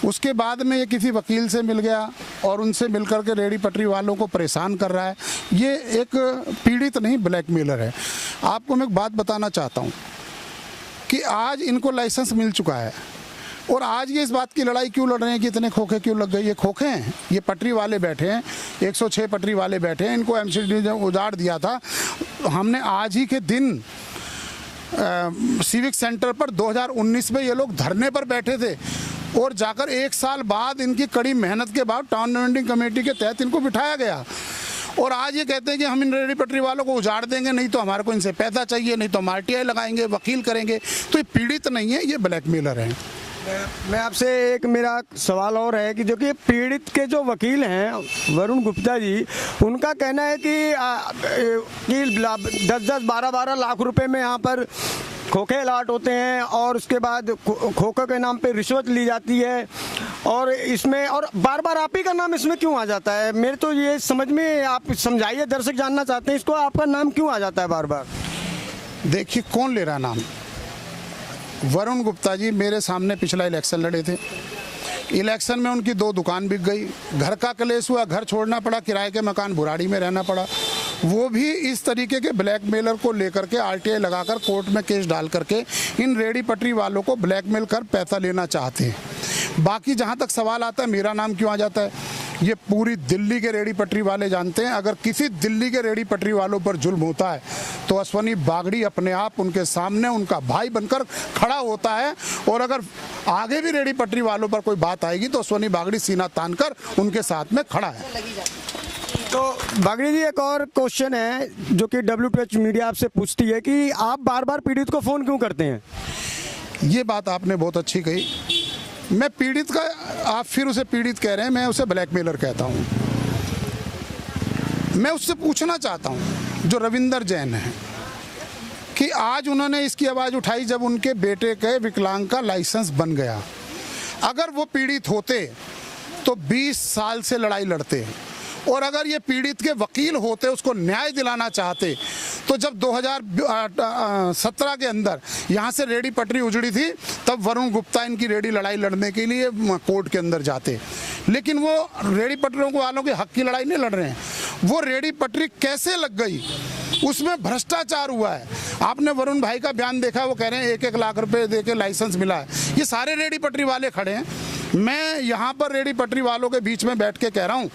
उसके बाद में ये किसी वकील से मिल गया और उनसे मिल करके रेडी पटरी वालों को परेशान कर रहा है। ये एक पीड़ित नहीं ब्लैकमेलर है। आपको मैं एक बात बताना चाहता हूँ कि आज इनको लाइसेंस मिल चुका है और आज ये इस बात की लड़ाई क्यों लड़ रहे हैं कि इतने खोखे क्यों लग गए? ये खोखे हैं, ये पटरी वाले बैठे हैं, 106 पटरी वाले बैठे हैं। इनको MCD ने उजाड़ दिया था। हमने आज ही के दिन सिविक सेंटर पर 2019 में ये लोग धरने पर बैठे थे और जाकर 1 साल बाद इनकी कड़ी मेहनत के बाद टाउन इवेंटिंग कमेटी के तहत इनको बिठाया गया। और आज ये कहते हैं कि हम इन रेडी पटरी वालों को उजाड़ देंगे, नहीं तो हमारे को इनसे पैसा चाहिए, नहीं तो हम RTI लगाएंगे, वकील करेंगे। तो ये पीड़ित नहीं है, ये ब्लैकमेलर हैं। मैं आपसे एक मेरा सवाल और है कि जो कि पीड़ित के जो वकील हैं वरुण गुप्ता जी, उनका कहना है कि 10-10, 12-12 लाख रुपए में यहाँ पर खोखे अलाट होते हैं और उसके बाद खोखे के नाम पे रिश्वत ली जाती है और इसमें और बार बार आप ही का नाम इसमें क्यों आ जाता है? मेरे तो ये समझ में, आप समझाइए, दर्शक जानना चाहते हैं इसको, आपका नाम क्यों आ जाता है बार बार? देखिए कौन ले रहा नाम? वरुण गुप्ता जी मेरे सामने पिछला इलेक्शन लड़े थे। इलेक्शन में उनकी 2 दुकान बिक गई, घर का क्लेश हुआ, घर छोड़ना पड़ा, किराए के मकान बुराड़ी में रहना पड़ा। वो भी इस तरीके के ब्लैकमेलर को लेकर के RTI लगाकर कोर्ट में केस डाल करके इन रेडी पटरी वालों को ब्लैकमेल कर पैसा लेना चाहते हैं। बाकी जहाँ तक सवाल आता है मेरा नाम क्यों आ जाता है, ये पूरी दिल्ली के रेडी पटरी वाले जानते हैं। अगर किसी दिल्ली के रेडी पटरी वालों पर जुल्म होता है तो अश्वनी बागड़ी अपने आप उनके सामने उनका भाई बनकर खड़ा होता है और अगर आगे भी रेडी पटरी वालों पर कोई बात आएगी तो अश्वनी बागड़ी सीना तानकर उनके साथ में खड़ा है। तो बागड़ी जी, एक और क्वेश्चन है जो कि WTOH मीडिया आपसे पूछती है कि आप बार बार पीड़ित को फ़ोन क्यों करते हैं? ये बात आपने बहुत अच्छी कही। मैं पीड़ित का, आप फिर उसे पीड़ित कह रहे हैं, मैं उसे ब्लैकमेलर कहता हूँ। मैं उससे पूछना चाहता हूँ जो रविंदर जैन है कि आज उन्होंने इसकी आवाज़ उठाई जब उनके बेटे के विकलांग का लाइसेंस बन गया। अगर वो पीड़ित होते तो 20 साल से लड़ाई लड़ते और अगर ये पीड़ित के वकील होते, उसको न्याय दिलाना चाहते, तो जब 2017 के अंदर यहाँ से रेडी पटरी उजड़ी थी तब वरुण गुप्ता इनकी रेडी लड़ाई लड़ने के लिए कोर्ट के अंदर जाते। लेकिन वो रेडी पटरियों को वालों के हक की लड़ाई नहीं लड़ रहे हैं। वो रेडी पटरी कैसे लग गई, उसमें भ्रष्टाचार हुआ है। आपने वरुण भाई का बयान देखा, वो कह रहे हैं 1-1 लाख रुपए दे के लाइसेंस मिला है। ये सारे रेडी पटरी वाले खड़े हैं। मैं यहाँ पर रेडी पटरी वालों के बीच में बैठ के कह रहा हूँ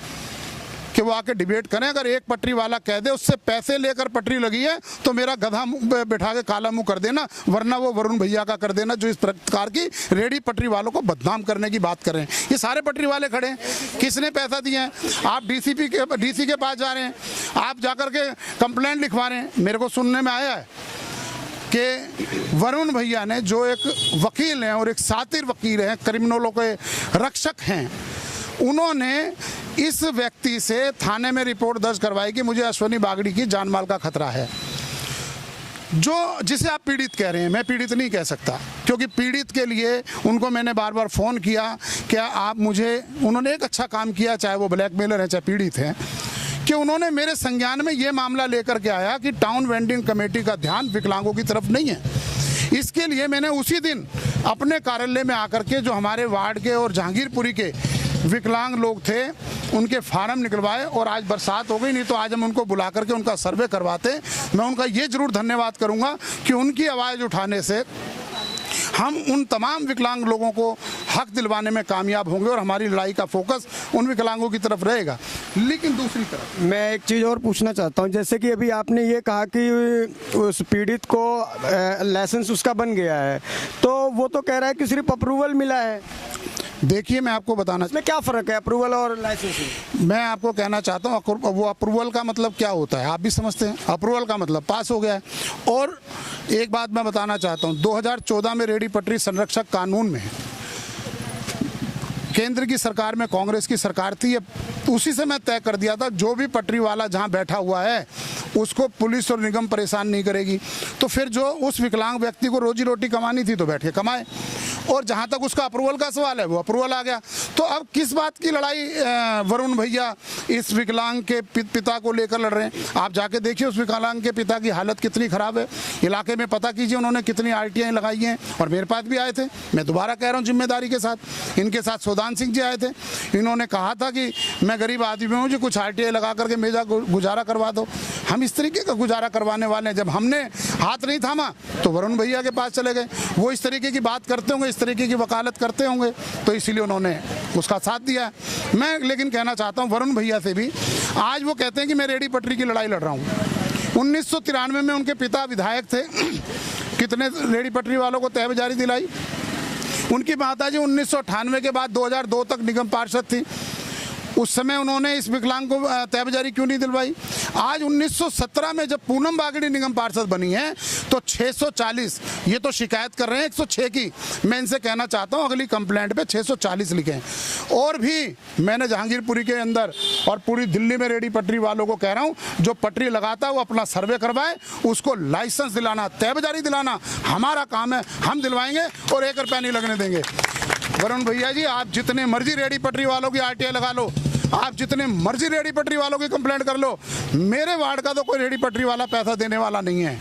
कि वो आके डिबेट करें। अगर एक पटरी वाला कह दे उससे पैसे लेकर पटरी लगी है तो मेरा गधा बैठा के काला मुंह कर देना, वरना वो वरुण भैया का कर देना जो इस प्रकार की रेडी पटरी वालों को बदनाम करने की बात कर रहे हैं। ये सारे पटरी वाले खड़े हैं। किसने पैसा दिया है? आप डीसी के पास जा रहे हैं, आप जाकर के कंप्लेंट लिखवा रहे हैं। मेरे को सुनने में आया है कि वरुण भैया ने, जो एक वकील हैं और एक सातिर वकील हैं, क्रिमिनलों के रक्षक हैं, उन्होंने इस व्यक्ति से थाने में रिपोर्ट दर्ज करवाई कि मुझे अश्वनी बागड़ी की जान माल का खतरा है। जो जिसे आप पीड़ित कह रहे हैं, मैं पीड़ित नहीं कह सकता, क्योंकि पीड़ित के लिए उनको मैंने बार बार फ़ोन किया, क्या आप मुझे, उन्होंने एक अच्छा काम किया, चाहे वो ब्लैकमेलर है चाहे पीड़ित हैं, कि उन्होंने मेरे संज्ञान में ये मामला लेकर के आया कि टाउन वेंडिंग कमेटी का ध्यान विकलांगों की तरफ नहीं है। इसके लिए मैंने उसी दिन अपने कार्यालय में आकर के जो हमारे वार्ड के और जहांगीरपुरी के विकलांग लोग थे उनके फार्म निकलवाए, और आज बरसात हो गई, नहीं तो आज हम उनको बुला करके उनका सर्वे करवाते। मैं उनका ये जरूर धन्यवाद करूंगा कि उनकी आवाज़ उठाने से हम उन तमाम विकलांग लोगों को हक दिलवाने में कामयाब होंगे और हमारी लड़ाई का फोकस उन विकलांगों की तरफ रहेगा। लेकिन दूसरी तरफ मैं एक चीज़ और पूछना चाहता हूं, जैसे कि अभी आपने ये कहा कि उस पीड़ित को लाइसेंस उसका बन गया है, तो वो तो कह रहा है कि सिर्फ अप्रूवल मिला है। देखिए, मैं आपको बताना, इसमें क्या फ़र्क है अप्रूवल और लाइसेंस में? मैं आपको कहना चाहता हूँ, वो अप्रूवल का मतलब क्या होता है आप भी समझते हैं। अप्रूवल का मतलब पास हो गया है। और एक बात मैं बताना चाहता हूँ, 2014 में रेहड़ी पटरी संरक्षक कानून में केंद्र की सरकार में कांग्रेस की सरकार थी, उसी से मैं तय कर दिया था जो भी पटरी वाला जहाँ बैठा हुआ है उसको पुलिस और निगम परेशान नहीं करेगी। तो फिर जो उस विकलांग व्यक्ति को रोजी रोटी कमानी थी तो बैठ के कमाए, और जहाँ तक उसका अप्रूवल का सवाल है वो अप्रूवल आ गया। तो अब किस बात की लड़ाई वरुण भैया इस विकलांग के पिता को लेकर लड़ रहे हैं? आप जाके देखिए उस विकलांग के पिता की हालत कितनी ख़राब है, इलाके में पता कीजिए उन्होंने कितनी RTI लगाई हैं। और मेरे पास भी आए थे, मैं दोबारा कह रहा हूँ जिम्मेदारी के साथ, इनके साथ सोदान सिंह जी आए थे, इन्होंने कहा था कि मैं गरीब आदमी हूँ जी, कुछ RTI लगा करके मेरा गुजारा करवा दो। हम इस तरीके का गुजारा करवाने वाले हैं। जब हमने हाथ नहीं थामा तो वरुण भैया के पास चले गए, वो इस तरीके की बात करते होंगे, इस तरीके की वकालत करते होंगे, तो इसीलिए उन्होंने उसका साथ दिया। मैं लेकिन कहना चाहता हूँ वरुण भैया से भी, आज वो कहते हैं कि मैं रेहड़ी पटरी की लड़ाई लड़ रहा हूँ। 1993 में उनके पिता विधायक थे, कितने रेहड़ी पटरी वालों को तहबजारी दिलाई। उनकी माताजी 1998 के बाद 2002 तक निगम पार्षद थी, उस समय उन्होंने इस विकलांग को तहबजारी क्यों नहीं दिलवाई? आज 1917 में जब पूनम बागड़ी निगम पार्षद बनी है तो 640, ये तो शिकायत कर रहे हैं 106 की। मैं इनसे कहना चाहता हूँ अगली कंप्लेंट पे 640 लिखें। और भी मैंने जहांगीरपुरी के अंदर और पूरी दिल्ली में रेहड़ी पटरी वालों को कह रहा हूँ, जो पटरी लगाता है वो अपना सर्वे करवाए, उसको लाइसेंस दिलाना, तहबजारी दिलाना हमारा काम है, हम दिलवाएंगे और 1 रुपया नहीं लगने देंगे। वरुण भैया जी, आप जितने मर्जी रेहड़ी पटरी वालों की RTI लगा लो, आप जितने मर्जी रेहड़ी पटरी वालों की कंप्लेंट कर लो, मेरे वार्ड का तो कोई रेहड़ी पटरी वाला पैसा देने वाला नहीं है,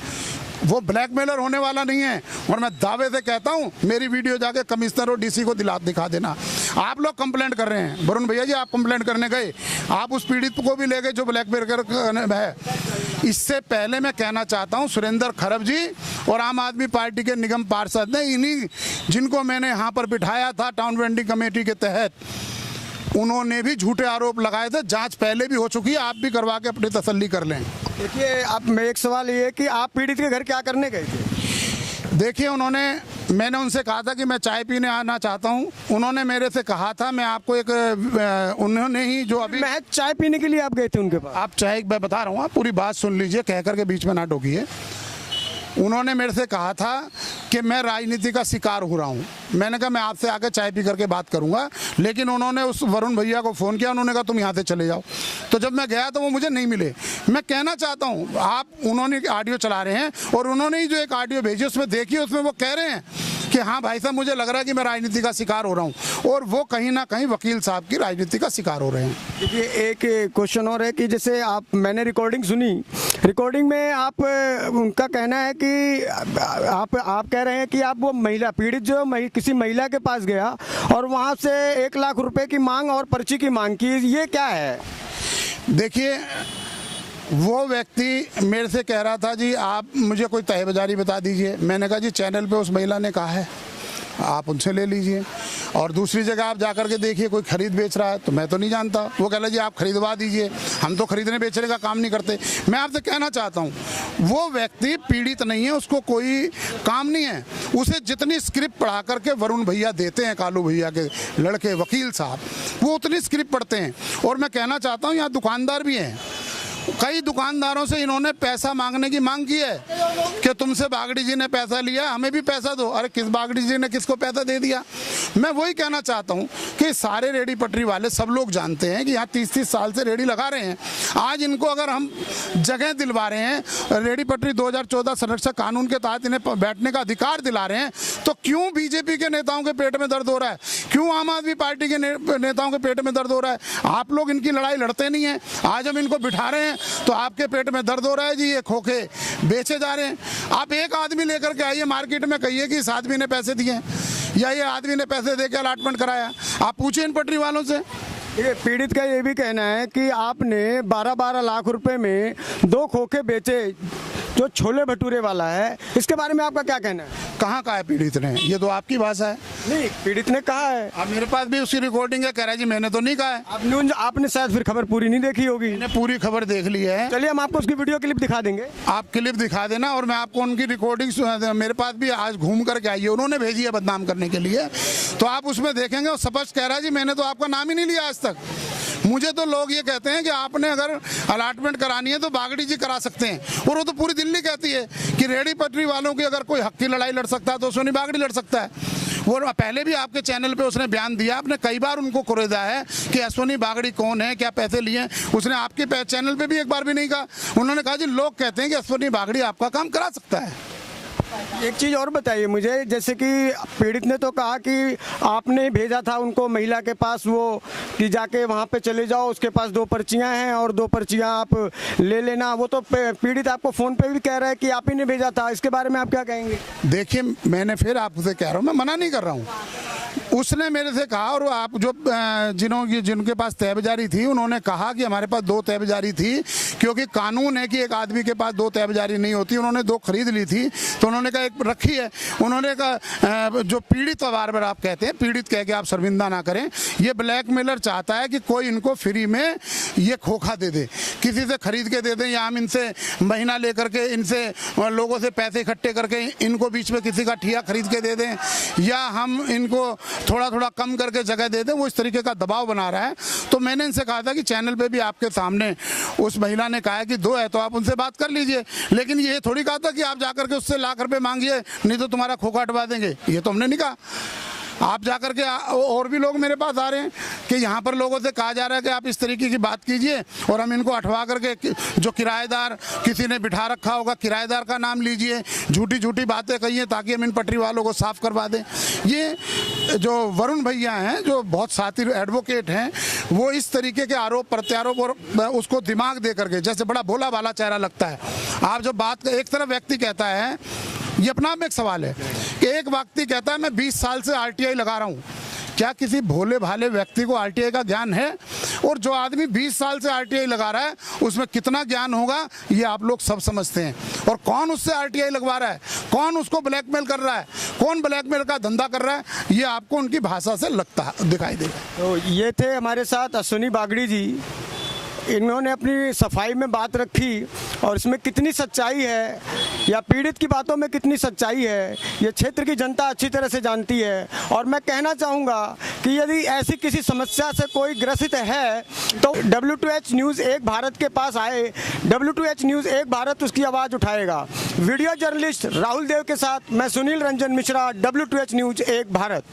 वो ब्लैकमेलर होने वाला नहीं है। और मैं दावे से कहता हूं, मेरी वीडियो जाके कमिश्नर और DC को दिखा देना। आप लोग कंप्लेंट कर रहे हैं, वरुण भैया जी आप कंप्लेंट करने गए, आप उस पीड़ित को भी ले गए जो ब्लैकमेलर है। इससे पहले मैं कहना चाहता हूं, सुरेंद्र खरब जी और आम आदमी पार्टी के निगम पार्षद ने, इन्हीं जिनको मैंने यहाँ पर बिठाया था टाउन वेंडिंग कमेटी के तहत, उन्होंने भी झूठे आरोप लगाए थे। जांच पहले भी हो चुकी है, आप भी करवा के अपनी तसल्ली कर लें। देखिए, आप मैं एक सवाल ये है कि आप पीड़ित के घर क्या करने गए थे? देखिए, मैंने उनसे कहा था कि मैं चाय पीने आना चाहता हूं। उन्होंने मेरे से कहा था, मैं आपको उन्होंने ही जो अभी मैं चाय पीने के लिए आप गए थे उनके पास? आप चाय, मैं बता रहा हूँ, आप पूरी बात सुन लीजिए, कह करके बीच में ना टोकिए। उन्होंने मेरे से कहा था कि मैं राजनीति का शिकार हो रहा हूँ। मैंने कहा मैं आपसे आकर चाय पी करके बात करूँगा, लेकिन उन्होंने उस वरुण भैया को फ़ोन किया, उन्होंने कहा तुम यहाँ से चले जाओ। तो जब मैं गया तो वो मुझे नहीं मिले। मैं कहना चाहता हूँ, उन्होंने ऑडियो चला रहे हैं और उन्होंने ही जो एक ऑडियो भेजी उसमें देखिए, उसमें वो कह रहे हैं कि हाँ भाई साहब, मुझे लग रहा है कि मैं राजनीति का शिकार हो रहा हूँ, और वो कहीं ना कहीं वकील साहब की राजनीति का शिकार हो रहे हैं। देखिए, एक क्वेश्चन और है कि जैसे मैंने रिकॉर्डिंग सुनी, रिकॉर्डिंग में उनका कहना है कि आप कह रहे हैं कि आप वो महिला पीड़ित जो किसी महिला के पास गया और वहाँ से 1 लाख रुपए की मांग और पर्ची की मांग की, ये क्या है? देखिए, वो व्यक्ति मेरे से कह रहा था जी आप मुझे कोई तहबजारी बता दीजिए। मैंने कहा जी चैनल पे उस महिला ने कहा है, आप उनसे ले लीजिए। और दूसरी जगह आप जाकर के देखिए कोई खरीद बेच रहा है, तो मैं तो नहीं जानता। वो कह रहा जी आप खरीदवा दीजिए, हम तो खरीदने बेचने का काम नहीं करते। मैं आपसे कहना चाहता हूँ, वो व्यक्ति पीड़ित नहीं है, उसको कोई काम नहीं है। उसे जितनी स्क्रिप्ट पढ़ा करके वरुण भैया देते हैं, कालू भैया के लड़के वकील साहब, वो उतनी स्क्रिप्ट पढ़ते हैं। और मैं कहना चाहता हूँ, यहाँ दुकानदार भी हैं, कई दुकानदारों से इन्होंने पैसा मांगने की मांग की है कि तुमसे बागड़ी जी ने पैसा लिया, हमें भी पैसा दो। अरे किस बागड़ी जी ने किसको पैसा दे दिया? मैं वही कहना चाहता हूँ कि सारे रेडी पटरी वाले सब लोग जानते हैं कि यहाँ 30-30 साल से रेडी लगा रहे हैं। आज इनको अगर हम जगह दिलवा रहे हैं, रेडी पटरी 2014 संरक्षक कानून के तहत इन्हें बैठने का अधिकार दिला रहे हैं, तो क्यों बीजेपी के नेताओं के पेट में दर्द हो रहा है? क्यों आम आदमी पार्टी के नेताओं के पेट में दर्द हो रहा है? आप लोग इनकी लड़ाई लड़ते नहीं है। आज हम इनको बिठा रहे हैं तो आपके पेट में दर्द हो रहा है जी, ये खोखे बेचे जा रहे हैं। आप एक आदमी लेकर के आइए मार्केट में, कहिए कि इस आदमी ने पैसे दिए या ये आदमी ने पैसे देकर अलॉटमेंट कराया। आप पूछिए इन पटरी वालों से। ये पीड़ित का ये भी कहना है कि आपने 12-12 लाख रुपए में 2 खोखे बेचे, जो छोले भटूरे वाला है। इसके बारे में आपका क्या कहना है? कहाँ कहा है पीड़ित ने? ये तो आपकी भाषा है। नहीं, पीड़ित ने कहा है। अब मेरे पास भी उसकी रिकॉर्डिंग है, कह रहा है जी मैंने तो नहीं कहा है। आपने शायद फिर खबर पूरी नहीं देखी होगी। मैंने पूरी खबर देख ली है। चलिए हम आपको उसकी वीडियो क्लिप दिखा देंगे। आप क्लिप दिखा देना और मैं आपको उनकी रिकॉर्डिंग मेरे पास भी आज घूम करके आई है, उन्होंने भेजी है बदनाम करने के लिए, तो आप उसमें देखेंगे। और स्पष्ट कह रहा है जी मैंने तो आपका नाम ही नहीं लिया आज तक। मुझे तो लोग ये कहते हैं कि आपने अगर अलॉटमेंट करानी है तो बागड़ी जी करा सकते हैं, और वो तो पूरी दिल्ली कहती है कि रेडी पटरी वालों की अगर कोई हक की लड़ाई लड़ सकता है तो सोनी बागड़ी लड़ सकता है। वो पहले भी आपके चैनल पे उसने बयान दिया, आपने कई बार उनको कुरेदा है कि अश्वनी बागड़ी कौन है, क्या पैसे लिए। उसने आपके चैनल पे भी एक बार भी नहीं कहा। उन्होंने कहा जी लोग कहते हैं कि अश्वनी बागड़ी आपका काम करा सकता है। एक चीज़ और बताइए मुझे, जैसे कि पीड़ित ने तो कहा कि आपने भेजा था उनको महिला के पास, वो कि जाके वहाँ पे चले जाओ, उसके पास 2 पर्चियाँ हैं और 2 पर्चियाँ आप ले लेना। वो तो पीड़ित आपको फ़ोन पे भी कह रहा है कि आप ही ने भेजा था। इसके बारे में आप क्या कहेंगे? देखिए मैंने फिर आपसे कह रहा हूँ, मैं मना नहीं कर रहा हूँ। उसने मेरे से कहा, और आप जो जिनके पास तहबजारी थी उन्होंने कहा कि हमारे पास 2 तहबजारी थी, क्योंकि कानून है कि एक आदमी के पास 2 तहबजारी नहीं होती। उन्होंने 2 खरीद ली थी, तो उन्होंने कहा एक रखी है। उन्होंने कहा जो पीड़ित बार-बार आप कहते हैं, पीड़ित कह के आप शर्मिंदा ना करें, ये ब्लैकमेलर चाहता है कि कोई इनको फ्री में ये खोखा दे दे, किसी से खरीद के दे दें, या हम इनसे महीना लेकर के इनसे लोगों से पैसे इकट्ठे करके इनको बीच में किसी का ठिया खरीद के दे दें, या हम इनको थोड़ा थोड़ा कम करके जगह दे दें। वो इस तरीके का दबाव बना रहा है। तो मैंने इनसे कहा था कि चैनल पे भी आपके सामने उस महिला ने कहा है कि 2 है तो आप उनसे बात कर लीजिए, लेकिन ये थोड़ी कहा था कि आप जाकर के उससे लाख रुपए मांगिए नहीं तो तुम्हारा खोखा हटवा देंगे। ये तो हमने नहीं कहा। आप जाकर के और भी लोग मेरे पास आ रहे हैं कि यहाँ पर लोगों से कहा जा रहा है कि आप इस तरीके की बात कीजिए और हम इनको हटवा करके, जो किराएदार किसी ने बिठा रखा होगा किराएदार का नाम लीजिए, झूठी झूठी बातें कहिए ताकि हम इन पटरी वालों को साफ करवा दें। ये जो वरुण भैया हैं, जो बहुत साथी एडवोकेट हैं, वो इस तरीके के आरोप प्रत्यारोप और उसको दिमाग दे करके, जैसे बड़ा भोला भाला चेहरा लगता है। आप जब बात, एक तरफ व्यक्ति कहता है, ये अपना आप में एक सवाल है कि एक व्यक्ति कहता है मैं 20 साल से आरटीआई लगा रहा हूँ। क्या किसी भोले भाले व्यक्ति को आरटीआई का ज्ञान है? और जो आदमी 20 साल से आरटीआई लगा रहा है उसमें कितना ज्ञान होगा ये आप लोग सब समझते हैं। और कौन उससे आरटीआई लगवा रहा है, कौन उसको ब्लैकमेल कर रहा है, कौन ब्लैकमेल का धंधा कर रहा है, ये आपको उनकी भाषा से लगता दिखाई देगा। तो ये थे हमारे साथ अश्वनी बागड़ी जी। इन्होंने अपनी सफाई में बात रखी, और इसमें कितनी सच्चाई है या पीड़ित की बातों में कितनी सच्चाई है ये क्षेत्र की जनता अच्छी तरह से जानती है। और मैं कहना चाहूँगा कि यदि ऐसी किसी समस्या से कोई ग्रसित है तो W2H न्यूज़ एक भारत के पास आए। W2H न्यूज़ एक भारत उसकी आवाज़ उठाएगा। वीडियो जर्नलिस्ट राहुल देव के साथ मैं सुनील रंजन मिश्रा, W2H न्यूज़ एक भारत।